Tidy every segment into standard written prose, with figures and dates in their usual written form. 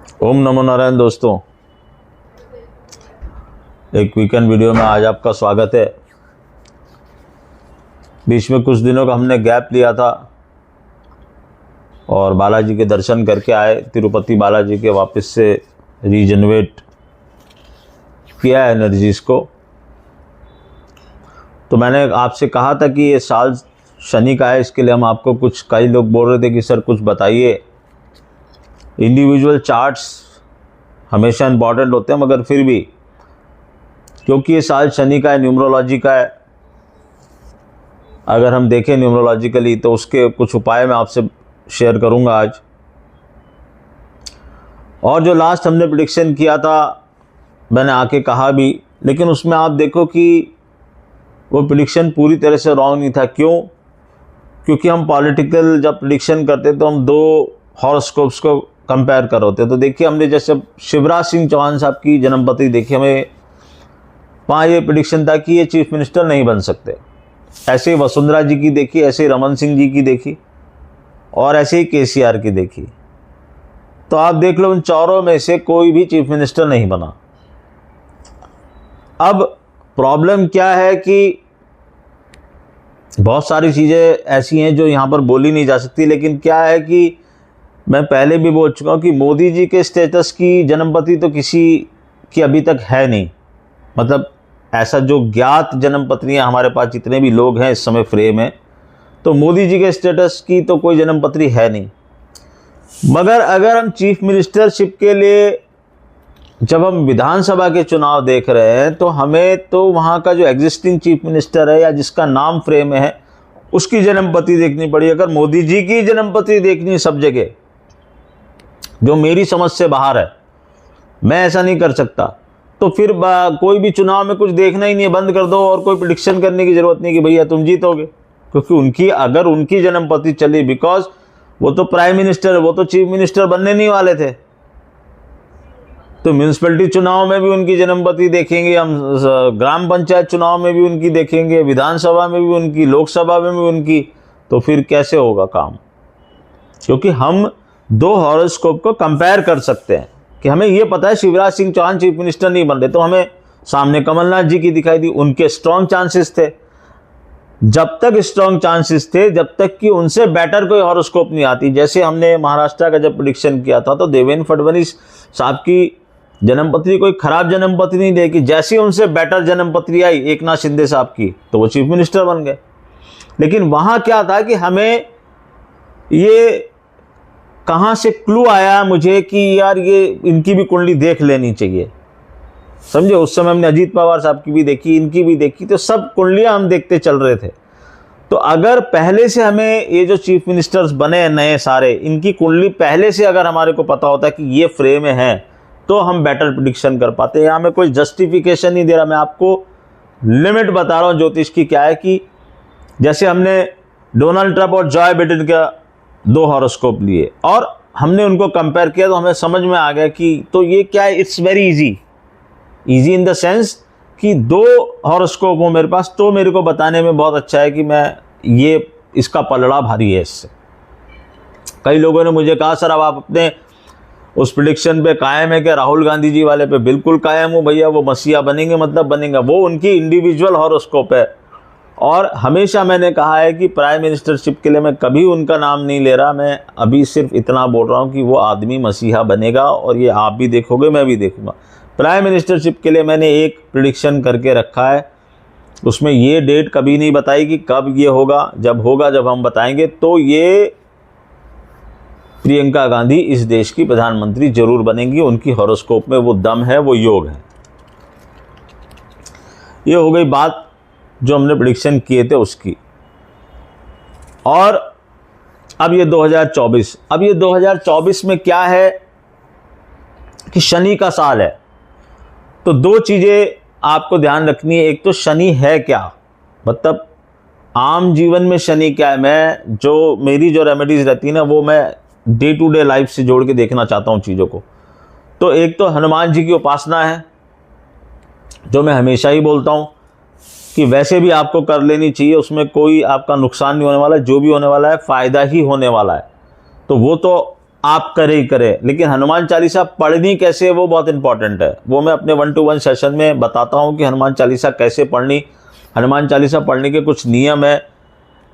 ओम नमो नारायण। दोस्तों, एक weekend video में आज आपका स्वागत है। बीच में कुछ दिनों का हमने गैप लिया था और बालाजी के दर्शन करके आए। तिरुपति बालाजी के वापस से रीजनरेट किया एनर्जीज को। तो मैंने आपसे कहा था कि ये साल शनि का है, इसके लिए हम आपको कई लोग बोल रहे थे कि सर कुछ बताइए। इंडिविजुअल चार्ट्स हमेशा इम्पॉर्टेंट होते हैं, मगर फिर भी क्योंकि ये साल शनि का है, न्यूमरोलॉजी का है, अगर हम देखें न्यूमरोलॉजिकली तो उसके कुछ उपाय मैं आपसे शेयर करूंगा आज। और जो लास्ट हमने प्रेडिक्शन किया था मैंने आके कहा भी, लेकिन उसमें आप देखो कि वो प्रेडिक्शन पूरी तरह से रॉन्ग नहीं था। क्यों? क्योंकि हम पॉलिटिकल जब प्रेडिक्शन करते तो हम दो हॉरोस्कोप्स को कंपेयर कर होते। तो देखिए, हमने जैसे शिवराज सिंह चौहान साहब की जन्मपत्री देखी, हमें वहाँ ये प्रेडिक्शन था कि ये चीफ मिनिस्टर नहीं बन सकते। ऐसे ही वसुंधरा जी की देखी, ऐसे ही रमन सिंह जी की देखी और ऐसे ही केसीआर की देखी। तो आप देख लो, उन चारों में से कोई भी चीफ मिनिस्टर नहीं बना। अब प्रॉब्लम क्या है कि बहुत सारी चीज़ें ऐसी हैं जो यहाँ पर बोली नहीं जा सकती, लेकिन क्या है कि मैं पहले भी बोल चुका हूँ कि मोदी जी के स्टेटस की जन्मपत्री तो किसी की अभी तक है नहीं। मतलब ऐसा जो ज्ञात जन्मपत्रियाँ हमारे पास जितने भी लोग हैं इस समय फ्रेम में, तो मोदी जी के स्टेटस की तो कोई जन्मपत्री है नहीं। मगर अगर हम चीफ मिनिस्टरशिप के लिए जब हम विधानसभा के चुनाव देख रहे हैं तो हमें तो वहाँ का जो एग्जिस्टिंग चीफ मिनिस्टर है या जिसका नाम फ्रेम में है उसकी जन्मपत्री देखनी पड़ी। अगर मोदी जी की जन्मपत्री देखनी है सब जगह, जो मेरी समझ से बाहर है, मैं ऐसा नहीं कर सकता, तो फिर कोई भी चुनाव में कुछ देखना ही नहीं है, बंद कर दो और कोई प्रेडिक्शन करने की जरूरत नहीं कि भैया तुम जीतोगे। क्योंकि अगर उनकी जन्मपत्री चली, बिकॉज वो तो प्राइम मिनिस्टर है, वो तो चीफ मिनिस्टर बनने नहीं वाले थे, तो म्यूनसिपैलिटी चुनाव में भी उनकी जन्मपत्री देखेंगे, हम ग्राम पंचायत चुनाव में भी उनकी देखेंगे, विधानसभा में भी उनकी, लोकसभा में भी उनकी, तो फिर कैसे होगा काम? क्योंकि हम दो हॉरोस्कोप को कंपेयर कर सकते हैं कि हमें ये पता है शिवराज सिंह चौहान चीफ मिनिस्टर नहीं बन रहे, तो हमें सामने कमलनाथ जी की दिखाई दी, उनके स्ट्रॉन्ग चांसेस थे। जब तक स्ट्रॉन्ग चांसेस थे, जब तक कि उनसे बेटर कोई हॉरोस्कोप नहीं आती। जैसे हमने महाराष्ट्र का जब प्रेडिक्शन किया था तो देवेंद्र फडणवीस साहब की जन्मपत्री कोई खराब जन्मपत्री नहीं देखी, जैसे उनसे बेटर जन्मपत्री आई एकनाथ शिंदे साहब की तो वो चीफ मिनिस्टर बन गए। लेकिन वहां क्या था कि हमें ये कहाँ से क्लू आया मुझे कि यार ये इनकी भी कुंडली देख लेनी चाहिए, समझे। उस समय हमने अजीत पवार साहब की भी देखी, इनकी भी देखी, तो सब कुंडलियां हम देखते चल रहे थे। तो अगर पहले से हमें ये जो चीफ मिनिस्टर्स बने नए सारे, इनकी कुंडली पहले से अगर हमारे को पता होता कि ये फ्रेम में है तो हम बेटर प्रेडिक्शन कर पाते। यहाँ मैं कोई जस्टिफिकेशन नहीं दे रहा, मैं आपको लिमिट बता रहा हूँ ज्योतिष की। क्या है कि जैसे हमने डोनाल्ड ट्रंप और जॉय बाइडेन का दो हॉरोस्कोप लिए और हमने उनको कंपेयर किया तो हमें समझ में आ गया कि तो ये क्या है, it's very easy in the sense कि दो हॉरोस्कोप हो मेरे पास, तो मेरे को बताने में बहुत अच्छा है कि मैं ये इसका पलड़ा भारी है इससे। कई लोगों ने मुझे कहा सर अब आप अपने उस प्रेडिक्शन पे कायम है कि राहुल गांधी जी वाले पे? बिल्कुल कायम हूँ भैया, वो मसीहा बनेंगे मतलब बनेंगे, वो उनकी इंडिविजुअल हॉरोस्कोप है। और हमेशा मैंने कहा है कि प्राइम मिनिस्टरशिप के लिए मैं कभी उनका नाम नहीं ले रहा, मैं अभी सिर्फ इतना बोल रहा हूँ कि वो आदमी मसीहा बनेगा, और ये आप भी देखोगे मैं भी देखूंगा। प्राइम मिनिस्टरशिप के लिए मैंने एक प्रेडिक्शन करके रखा है, उसमें ये डेट कभी नहीं बताई कि कब ये होगा, जब हम बताएंगे तो ये प्रियंका गांधी इस देश की प्रधानमंत्री जरूर बनेंगी। उनकी हॉरोस्कोप में वो दम है, वो योग है। ये हो गई बात जो हमने प्रेडिक्शन किए थे उसकी। और अब ये 2024 में क्या है कि शनि का साल है, तो दो चीजें आपको ध्यान रखनी है। एक तो शनि है क्या, मतलब आम जीवन में शनि क्या है। मेरी जो रेमेडीज रहती है ना, वो मैं डे टू डे लाइफ से जोड़ के देखना चाहता हूँ चीज़ों को। तो एक तो हनुमान जी की उपासना है, जो मैं हमेशा ही बोलता हूँ कि वैसे भी आपको कर लेनी चाहिए, उसमें कोई आपका नुकसान नहीं होने वाला है, जो भी होने वाला है फ़ायदा ही होने वाला है। तो वो तो आप करें ही करें, लेकिन हनुमान चालीसा पढ़नी कैसे वो बहुत इंपॉर्टेंट है। वो मैं अपने 1-to-1 सेशन में बताता हूँ कि हनुमान चालीसा कैसे पढ़नी। हनुमान चालीसा पढ़ने के कुछ नियम है।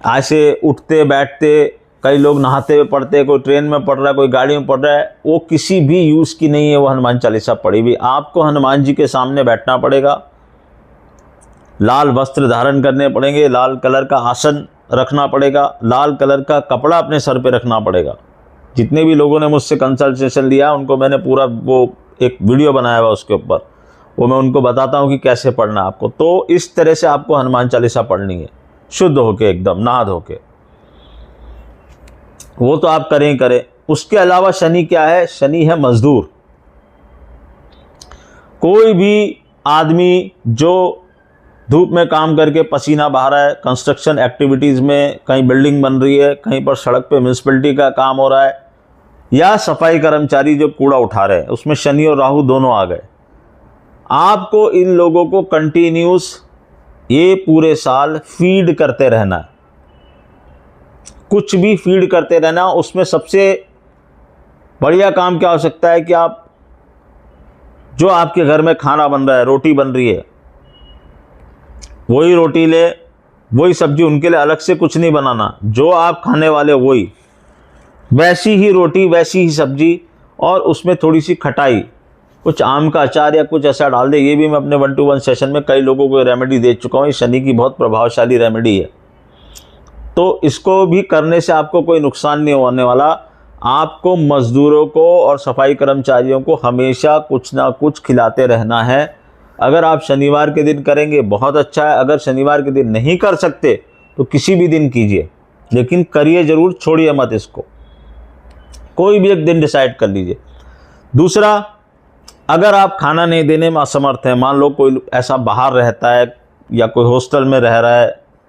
ऐसे उठते बैठते, कई लोग नहाते हुए पढ़ते, कोई ट्रेन में पढ़ रहा है, कोई गाड़ी में पढ़ रहा है, वो किसी भी यूज़ की नहीं है वो हनुमान चालीसा पढ़ी हुई। आपको हनुमान जी के सामने बैठना पड़ेगा, लाल वस्त्र धारण करने पड़ेंगे, लाल कलर का आसन रखना पड़ेगा, लाल कलर का कपड़ा अपने सर पे रखना पड़ेगा। जितने भी लोगों ने मुझसे कंसल्टेशन लिया उनको मैंने पूरा वो एक वीडियो बनाया हुआ उसके ऊपर, वो मैं उनको बताता हूँ कि कैसे पढ़ना है आपको। तो इस तरह से आपको हनुमान चालीसा पढ़नी है, शुद्ध होके, एकदम नहा धो के। वो तो आप करें ही करें। उसके अलावा शनि क्या है? शनि है मजदूर। कोई भी आदमी जो धूप में काम करके पसीना बहा रहा है, कंस्ट्रक्शन एक्टिविटीज़ में, कहीं बिल्डिंग बन रही है, कहीं पर सड़क पे म्यूनसिपैलिटी का काम हो रहा है, या सफाई कर्मचारी जो कूड़ा उठा रहे हैं, उसमें शनि और राहु दोनों आ गए। आपको इन लोगों को कंटिन्यूस ये पूरे साल फीड करते रहना है, कुछ भी फीड करते रहना। उसमें सबसे बढ़िया काम क्या हो सकता है कि आप जो आपके घर में खाना बन रहा है, रोटी बन रही है, वही रोटी ले, वही सब्जी, उनके लिए अलग से कुछ नहीं बनाना, जो आप खाने वाले वही, वैसी ही रोटी, वैसी ही सब्जी, और उसमें थोड़ी सी खटाई, कुछ आम का अचार या कुछ ऐसा डाल दे। ये भी मैं अपने 1-to-1 सेशन में कई लोगों को रेमेडी दे चुका हूँ। ये शनि की बहुत प्रभावशाली रेमेडी है, तो इसको भी करने से आपको कोई नुकसान नहीं होने वाला। आपको मजदूरों को और सफाई कर्मचारियों को हमेशा कुछ ना कुछ खिलाते रहना है। अगर आप शनिवार के दिन करेंगे बहुत अच्छा है, अगर शनिवार के दिन नहीं कर सकते तो किसी भी दिन कीजिए, लेकिन करिए ज़रूर, छोड़िए मत इसको। कोई भी एक दिन डिसाइड कर लीजिए। दूसरा, अगर आप खाना नहीं देने में असमर्थ हैं, मान लो कोई ऐसा बाहर रहता है या कोई हॉस्टल में रह रहा है,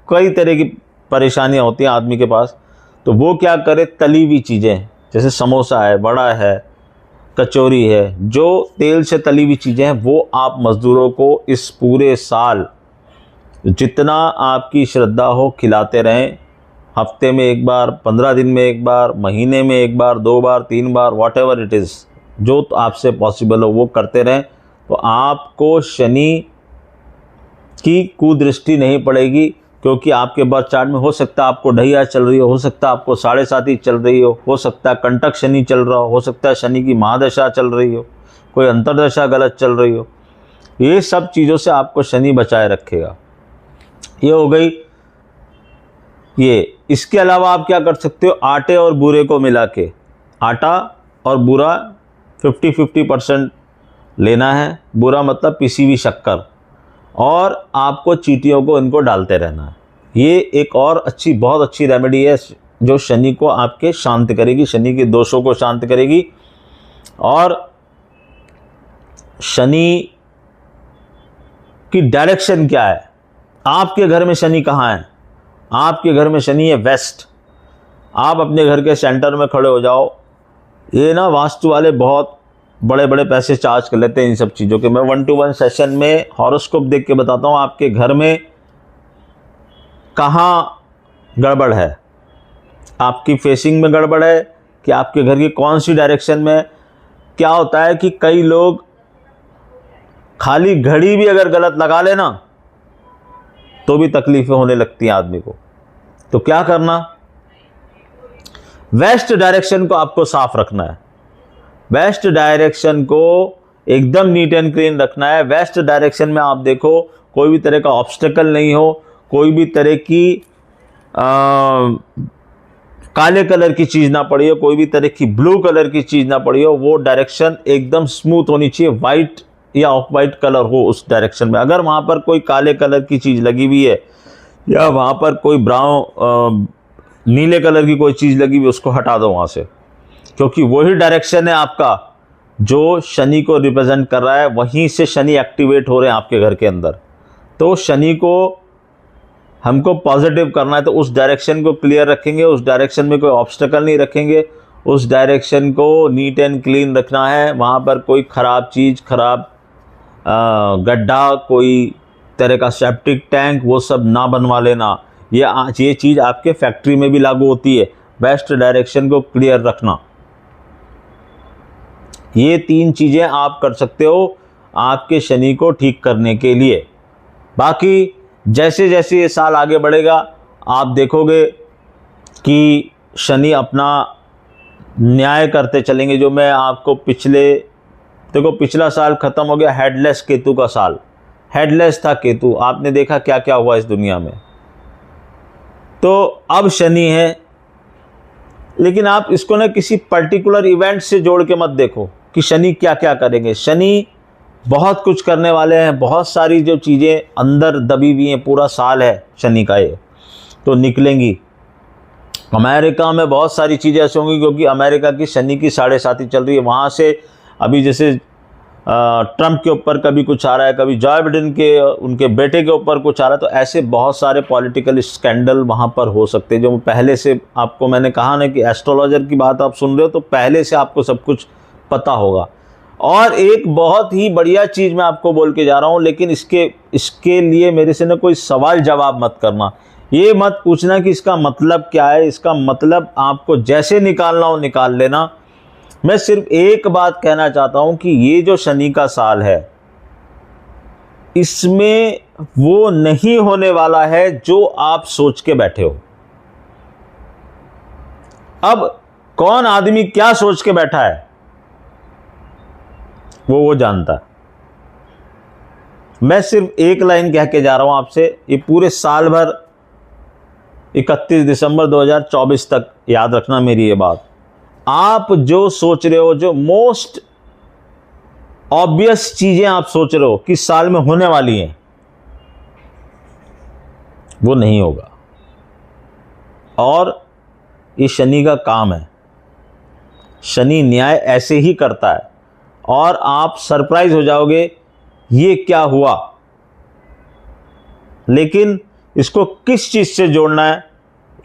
कई तरह की परेशानियां होती हैं आदमी के पास, तो वो क्या करे, तली हुई चीज़ें जैसे समोसा है, वड़ा है, कचौरी है, जो तेल से तली हुई चीज़ें हैं, वो आप मज़दूरों को इस पूरे साल जितना आपकी श्रद्धा हो खिलाते रहें। हफ्ते में एक बार, 15 दिन में एक बार, महीने में एक बार, 2 बार, 3 बार, वॉट एवर इट इज़, जो तो आपसे पॉसिबल हो वो करते रहें। तो आपको शनि की कुदृष्टि नहीं पड़ेगी, क्योंकि आपके बर्थ चार्ट में हो सकता है आपको ढैया चल रही हो सकता है आपको 7.5 चल रही हो सकता है कंटक शनि चल रहा हो सकता है शनि की महादशा चल रही हो, कोई अंतरदशा गलत चल रही हो। ये सब चीज़ों से आपको शनि बचाए रखेगा। ये हो गई ये। इसके अलावा आप क्या कर सकते हो, आटे और बूरे को मिला के, आटा और बूरा 50-50% लेना है। बूरा मतलब पिसी हुई शक्कर, और आपको चींटियों को इनको डालते रहना है। ये एक और अच्छी, बहुत अच्छी रेमेडी है जो शनि को आपके शांत करेगी, शनि के दोषों को शांत करेगी। और शनि की डायरेक्शन क्या है, आपके घर में शनि कहाँ है? आपके घर में शनि है वेस्ट। आप अपने घर के सेंटर में खड़े हो जाओ। ये ना वास्तु वाले बहुत बड़े बड़े पैसे चार्ज कर लेते हैं इन सब चीज़ों के। मैं 1-to-1 सेशन में हॉरोस्कोप देख के बताता हूँ आपके घर में कहाँ गड़बड़ है, आपकी फेसिंग में गड़बड़ है कि आपके घर की कौन सी डायरेक्शन में। क्या होता है कि कई लोग खाली घड़ी भी अगर गलत लगा लेना तो भी तकलीफें होने लगती हैं आदमी को। तो क्या करना, वेस्ट डायरेक्शन को आपको साफ रखना है। वेस्ट डायरेक्शन को एकदम नीट एंड क्लीन रखना है। वेस्ट डायरेक्शन में आप देखो कोई भी तरह का ऑब्स्टेकल नहीं हो, कोई भी तरह की काले कलर की चीज़ ना पड़ी हो, कोई भी तरह की ब्लू कलर की चीज़ ना पड़ी हो। वो डायरेक्शन एकदम स्मूथ होनी चाहिए, वाइट या ऑफ वाइट कलर हो उस डायरेक्शन में। अगर वहाँ पर कोई काले कलर की चीज़ लगी हुई है या वहाँ पर कोई ब्राउन नीले कलर की कोई चीज़ लगी हुई, उसको हटा दो वहाँ से, क्योंकि वही डायरेक्शन है आपका जो शनि को रिप्रेजेंट कर रहा है। वहीं से शनि एक्टिवेट हो रहे हैं आपके घर के अंदर। तो शनि को हमको पॉजिटिव करना है, तो उस डायरेक्शन को क्लियर रखेंगे, उस डायरेक्शन में कोई ऑब्स्टेकल नहीं रखेंगे, उस डायरेक्शन को नीट एंड क्लीन रखना है। वहाँ पर कोई ख़राब चीज़, ख़राब गड्ढा, कोई तरह का सेप्टिक टैंक, वो सब ना बनवा लेना। ये चीज़ आपके फैक्ट्री में भी लागू होती है। वेस्ट डायरेक्शन को क्लियर रखना, ये 3 चीज़ें आप कर सकते हो आपके शनि को ठीक करने के लिए। बाकी जैसे जैसे ये साल आगे बढ़ेगा आप देखोगे कि शनि अपना न्याय करते चलेंगे। जो मैं आपको पिछला साल ख़त्म हो गया हेडलेस केतु का साल, हेडलेस था केतु, आपने देखा क्या क्या हुआ इस दुनिया में। तो अब शनि है, लेकिन आप इसको ना किसी पर्टिकुलर इवेंट से जोड़ के मत देखो कि शनि क्या क्या करेंगे। शनि बहुत कुछ करने वाले हैं, बहुत सारी जो चीज़ें अंदर दबी हुई हैं, पूरा साल है शनि का ये, तो निकलेंगी। अमेरिका में बहुत सारी चीज़ें ऐसी होंगी क्योंकि अमेरिका की शनि की 7.5 चल रही है। वहाँ से अभी जैसे ट्रंप के ऊपर कभी कुछ आ रहा है, कभी जॉय बाइडेन के उनके बेटे के ऊपर कुछ आ रहा है, तो ऐसे बहुत सारे पॉलिटिकल स्कैंडल वहाँ पर हो सकते हैं। जो पहले से आपको मैंने कहा ना कि एस्ट्रोलॉजर की बात आप सुन रहे हो तो पहले से आपको सब कुछ पता होगा। और एक बहुत ही बढ़िया चीज़ मैं आपको बोल के जा रहा हूँ, लेकिन इसके लिए मेरे से ना कोई सवाल जवाब मत करना, ये मत पूछना कि इसका मतलब क्या है। इसका मतलब आपको जैसे निकालना हो निकाल लेना। मैं सिर्फ एक बात कहना चाहता हूं कि ये जो शनि का साल है इसमें वो नहीं होने वाला है जो आप सोच के बैठे हो। अब कौन आदमी क्या सोच के बैठा है वो जानता है। मैं सिर्फ एक लाइन कह के जा रहा हूं आपसे, ये पूरे साल भर 31 दिसंबर 2024 तक याद रखना मेरी ये बात। आप जो सोच रहे हो, जो मोस्ट ऑब्वियस चीजें आप सोच रहे हो कि साल में होने वाली हैं, वो नहीं होगा। और ये शनि का काम है, शनि न्याय ऐसे ही करता है और आप सरप्राइज हो जाओगे ये क्या हुआ। लेकिन इसको किस चीज से जोड़ना है,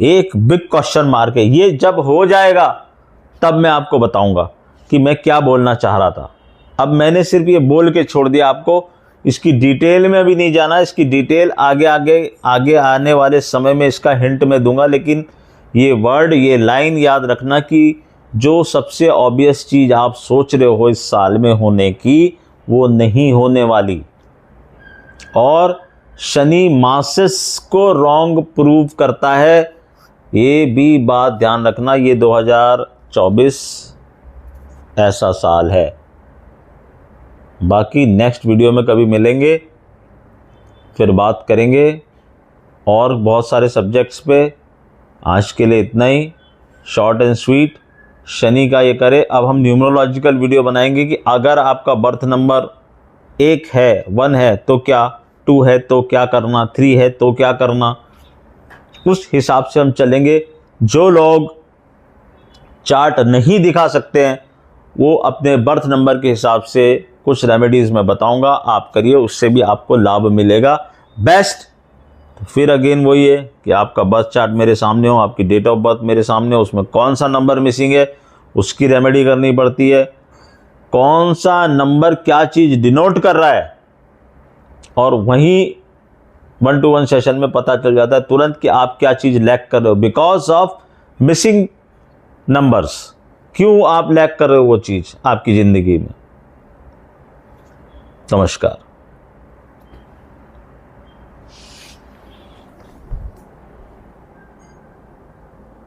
एक बिग क्वेश्चन मार्क है। ये जब हो जाएगा तब मैं आपको बताऊंगा कि मैं क्या बोलना चाह रहा था। अब मैंने सिर्फ ये बोल के छोड़ दिया आपको, इसकी डिटेल में अभी नहीं जाना। इसकी डिटेल आगे आने वाले समय में इसका हिंट मैं दूंगा। लेकिन ये वर्ड, ये लाइन याद रखना कि जो सबसे ऑब्वियस चीज़ आप सोच रहे हो इस साल में होने की, वो नहीं होने वाली। और शनि मासेस को रॉन्ग प्रूव करता है, ये भी बात ध्यान रखना। ये 2024 ऐसा साल है। बाकी नेक्स्ट वीडियो में कभी मिलेंगे, फिर बात करेंगे और बहुत सारे सब्जेक्ट्स पे। आज के लिए इतना ही, शॉर्ट एंड स्वीट। शनि का ये करे। अब हम न्यूमरोलॉजिकल वीडियो बनाएंगे कि अगर आपका बर्थ नंबर 1 है, 1 है तो क्या, 2 है तो क्या करना, 3 है तो क्या करना, उस हिसाब से हम चलेंगे। जो लोग चार्ट नहीं दिखा सकते हैं वो अपने बर्थ नंबर के हिसाब से कुछ रेमेडीज़ मैं बताऊंगा, आप करिए, उससे भी आपको लाभ मिलेगा। बेस्ट तो फिर अगेन वही है कि आपका बर्थ चार्ट मेरे सामने हो, आपकी डेट ऑफ बर्थ मेरे सामने हो, उसमें कौन सा नंबर मिसिंग है उसकी रेमेडी करनी पड़ती है, कौन सा नंबर क्या चीज़ डिनोट कर रहा है, और वहीं 1-to-1 सेशन में पता चल जाता है तुरंत कि आप क्या चीज़ लैक कर रहे हो बिकॉज ऑफ मिसिंग नंबर्स। क्यों आप लैक कर रहे हो वो चीज़ आपकी ज़िंदगी में। नमस्कार।